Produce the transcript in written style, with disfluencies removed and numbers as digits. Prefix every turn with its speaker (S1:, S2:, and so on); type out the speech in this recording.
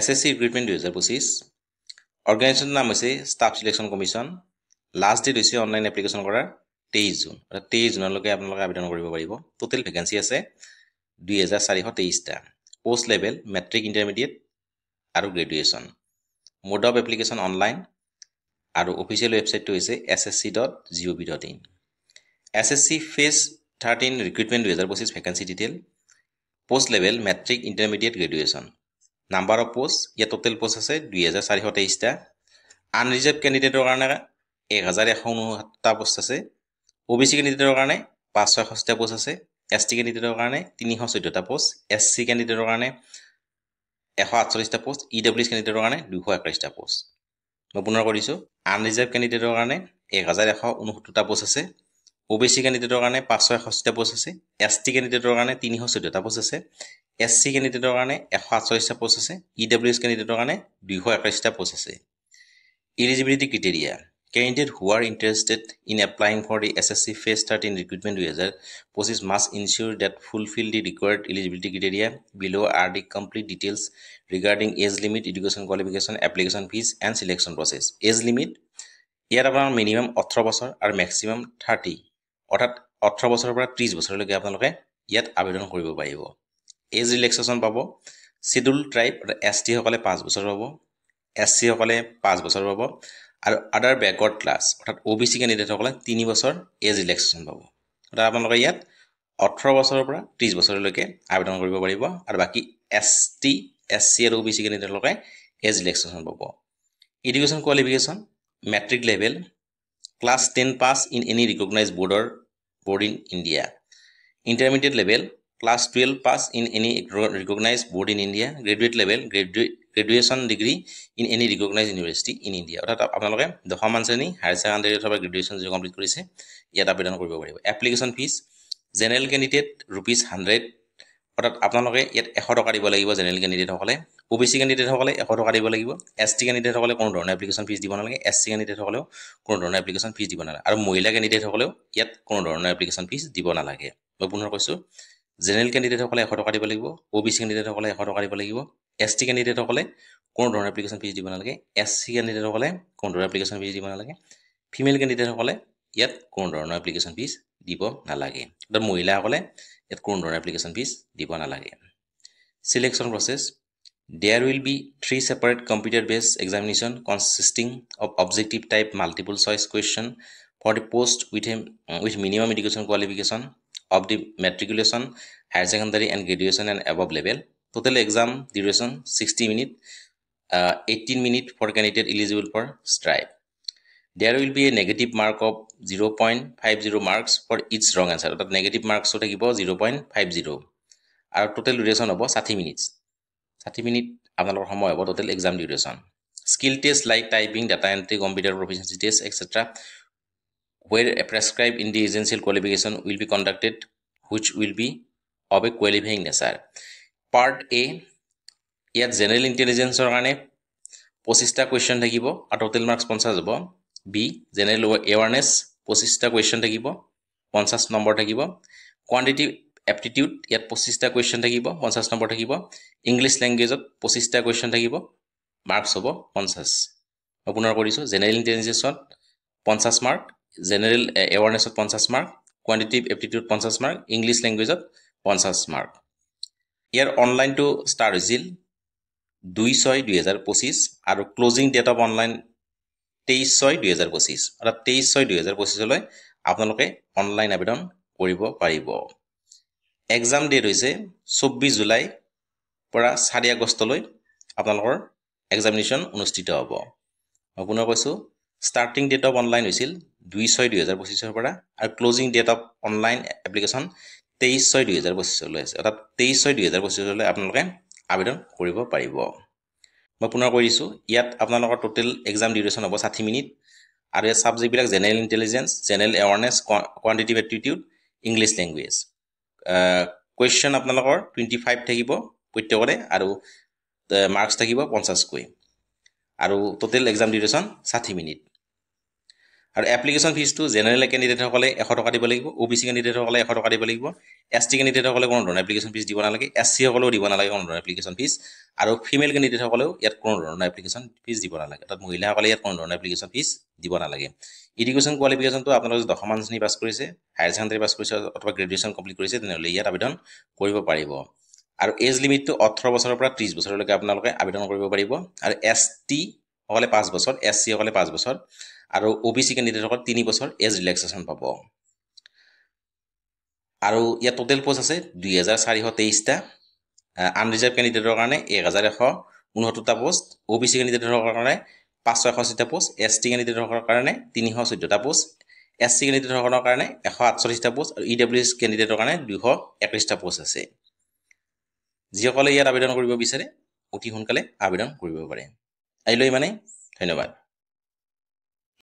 S1: SSC recruitment 2025 অৰ্গেনাইজেশ্যনৰ নাম হৈছে staff সিলেকশ্যন commission last date হৈছে অনলাইন এপ্লিকেশ্যন কৰাৰ 23 জুন 23 জুনলৈকে আপোনালোকে আবেদন কৰিব পাৰিব টোটেল ভেকেন্সি আছে 2423টা পোষ্ট লেভেল মেট্ৰিক ইণ্টাৰমিডিয়েট আৰু graduation mode of application online আৰু অফিচিয়েল ৱেবছাইটটো হৈছে ssc.gov.in SSC phase 13 recruitment 2025 vacancy detail post level matric intermediate graduation number of post ইয়াত টোটেল পোষ্ট আছে 2423টা আনৰিজাৰ্ভ কেণ্ডিডেটৰ কাৰণে 1159টা পোষ্ট আছে OBC কেণ্ডিডেটৰ কাৰণে 561টা পোষ্ট আছে ST কেণ্ডিডেটৰ কাৰণে 314টা পোষ্ট SC কেণ্ডিডেটৰ কাৰণে 148টা পোষ্ট EWS কেণ্ডিডেটৰ কাৰণে 221টা পোষ্ট মই পুনৰ কৰিছো আনৰিজাৰ্ভ কেণ্ডিডেটৰ কাৰণে 1169টা পোষ্ট আছে OBC কেণ্ডিডেটৰ কাৰণে 561টা পোষ্ট আছে ST কেণ্ডিডেটৰ কাৰণে 314টা পোষ্ট আছে SC কেণ্ডিডেটৰ কাৰণে 148টা পোষ্ট আছে EWS কেণ্ডিডেটৰ কাৰণে 221টা পোষ্ট আছে eligibility criteria candidate who are interested in applying for the SSC phase 13 recruitment 2025 must ensure that fulfill the required eligibility criteria below are the complete details regarding age limit education qualification application fees and selection process age limit ইয়াত আপোনাৰ minimum 18 বছৰ আৰু maximum 30 অৰ্থাৎ 18 বছৰৰ পৰা 30 বছৰলৈকে আপোনালোকে ইয়াত আবেদন কৰিব পাৰিব এজ ৰিলেক্সেশন পাব শিডিউল ট্ৰাইব ST সকলে 5 বছৰ পাব SC সকলে 5 বছৰ পাব আৰু আদাৰ ব্যাকৱাৰ্ড ক্লাস অৰ্থাৎ OBC ক্যান্ডিডেট সকলে 3 বছৰ এজ ৰিলেক্সেশন পাব অৰ্থাৎ আপোনালোকে ইয়াত 18 বছৰৰ পৰা 30 বছৰলৈকে আবেদন কৰিব পাৰিব আৰু বাকি ST SC আৰু OBC ক্যান্ডিডেট সকলে এজ ৰিলেক্সেশন পাব education qualification metric level class 10 pass in any recognized board in India intermediate level class 12 pass in any recognized board in India graduate level graduation degree in any recognized university in India অৰ্থাৎ আপোনালোকে দশমান শ্ৰেণী higher secondary অথবা graduation যে complete কৰিছে ইয়াত আবেদন কৰিব পাৰিব এপ্লিকেশন ফিজ জেনাৰেল ক্যান্ডিডেট ₹100 অৰ্থাৎ আপোনালোকে ইয়াত 100 টকা দিব লাগিব জেনাৰেল ক্যান্ডিডেট সকলে OBC ক্যান্ডিডেট সকলে 100 টকা দিব লাগিব ST ক্যান্ডিডেট সকলে কোনো ধৰণৰ এপ্লিকেশন ফিজ দিব নালাগে SC ক্যান্ডিডেট সকলেও কোনো ধৰণৰ এপ্লিকেশন ফিজ দিব নালাগে আৰু মহিলা ক্যান্ডিডেট সকলেও ইয়াত কোনো ধৰণৰ এপ্লিকেশন ফিজ দিব নালাগে মই পুনৰ কৈছো জেনাৰেল ক্যান্ডিডেট সকলে 100 টকা দিব লাগিব OBC ক্যান্ডিডেট সকলে 100 টকা দিব লাগিব ST ক্যান্ডিডেট সকলে কোনো ধৰণৰ এপ্লিকেশন ফিজ দিব নালাগে SC ক্যান্ডিডেট সকলে কোনো ধৰণৰ এপ্লিকেশন ফিজ দিব নালাগে ফিমেল ক্যান্ডিডেট সকলে ইয়াত কোনো ধৰণৰ এপ্লিকেশন ফিজ দিব নালাগে আৰু মহিলা সকলে ইয়াত কোনো ধৰণৰ এপ্লিকেশন ফিজ দিব নালাগে selection process there will be 3 separate computer based examination consisting of objective type multiple choice question for the post with minimum education qualification of the matriculation higher secondary and graduation and above level total exam duration 60 minutes 18 minutes for candidate eligible for stripe there will be a negative mark of 0.50 marks for each wrong answer অর্থাৎ negative marks ও থাকিব 0.50 আৰু total duration হ'ব 60 minutes 60 minute আপোনালোকৰ সময় হ'ব total exam duration skill test like typing data entry computer proficiency test etc where prescribed in the essential qualification will be conducted which will be of a qualifying nature part A ইয়াত general intelligence ৰ কাৰণে 25টা question থাকিব আৰু total marks 50 হ'ব B general awareness 25টা question থাকিব 50 number থাকিব quantitative aptitude ইয়াত 25টা question থাকিব 50 নম্বৰ থাকিব ইংলিশ ল্যাঙ্গুৱেজত 25টা question থাকিব মাৰ্কস হ'ব 50 মই পুনৰ কৰিছো জেনাৰেল ইন্টেলিজেন্সত 50 মাৰ্ক জেনাৰেল এৱাৰনেছত 50 mark quantitative aptitude 50 mark English ল্যাঙ্গুৱেজত 50 মাৰ্ক ইয়াৰ অনলাইন টু ষ্টাৰ্ট হৈছিল 2/6/2025 আৰু ক্লোজিং ডেট অফ অনলাইন 23/6/2025 অৰ্থাৎ 23/6/2025 লৈ আপোনালোকে অনলাইন আবেদন কৰিব পাৰিব এক্সাম ডেট হৈছে 24 জুলাই পৰা 4 আগষ্টলৈ আপোনালোকৰ এক্সামিনেশ্যন অনুষ্ঠিত হ'ব মই পুনৰ কৈছো ষ্টাৰ্টিং ডেট অফ অনলাইন হৈছিল 2/6/2025 ৰ পৰা আৰু closing date of online application 23/6/2025 লৈ আছে অৰ্থাৎ 23/6/2025 লৈ আপোনালোকে আবেদন কৰিব পাৰিব মই পুনৰ কৈ দিছো ইয়াত আপোনালোকৰ টোটাল এক্সাম ডিউৰেচন হ'ব 60 মিনিট আৰু এই সাবজেক্ট বিলাক general intelligence general awareness quantitative aptitude English language question আপোনালোকৰ 25 থাকিব প্ৰত্যেকৰে আৰু মাৰ্কস থাকিব 50 কৈ আৰু টোটাল এক্সাম ডিউৰেচন 60 মিনিট আৰু এপ্লিকেশ্যন ফিজটো জেনেৰেল কেণ্ডিডেটসকলে 100 টকা দিব লাগিব, OBC কেণ্ডিডেটসকলে 100 টকা দিব লাগিব, ST কেণ্ডিডেটসকলে কোনো ধৰণৰ এপ্লিকেশ্যন ফিজ দিব নালাগে, SC সকলেও দিব নালাগে কোনো ধৰণৰ এপ্লিকেশ্যন ফিজ, আৰু ফিমেল কেণ্ডিডেটসকলেও ইয়াত কোনো ধৰণৰ এপ্লিকেশ্যন ফিজ দিব নালাগে। অৰ্থাৎ মহিলাসকলে ইয়াত কোনো ধৰণৰ এপ্লিকেশ্যন ফিজ দিব নালাগে। এডুকেশ্যন কোৱালিফিকেশ্যনটো আপোনালোকে দশম শ্ৰেণী পাছ কৰিছে, হায়াৰ ছেকেণ্ডাৰী পাছ কৰিছে অথবা গ্ৰেজুৱেশ্যন কমপ্লিট কৰিছে, তেনেহ'লে ইয়াত আবেদন কৰিব পাৰিব। আৰু এজ লিমিটটো 18 বছৰৰ পৰা 30 বছৰলৈকে আপোনালোকে আবেদন কৰিব পাৰিব। আৰু ST সকলে 5 বছৰ, SC সকলে 5 বছৰ, আৰু OBC কেণ্ডিডেটসকল 3 বছৰ এজ ৰিলেক্সেশ্যন পাব। আৰু ইয়াত টোটেল পোষ্ট আছে 2423টা, আনৰিজাৰ্ভ কেণ্ডিডেটৰ কাৰণে 1169টা পোষ্ট, OBC কেণ্ডিডেটৰ কাৰণে 561টা পোষ্ট, ST কেণ্ডিডেটৰ কাৰণে 314টা পোষ্ট, SC কেণ্ডিডেটৰ কাৰণে 148টা পোষ্ট, আৰু EWS কেণ্ডিডেটৰ কাৰণে 221টা পোষ্ট আছে। যিসকলে ইয়াত আবেদন কৰিব বিচাৰে অতি সোনকালে আবেদন কৰিব পাৰে। আহিলৈ মানে ধন্যবাদ।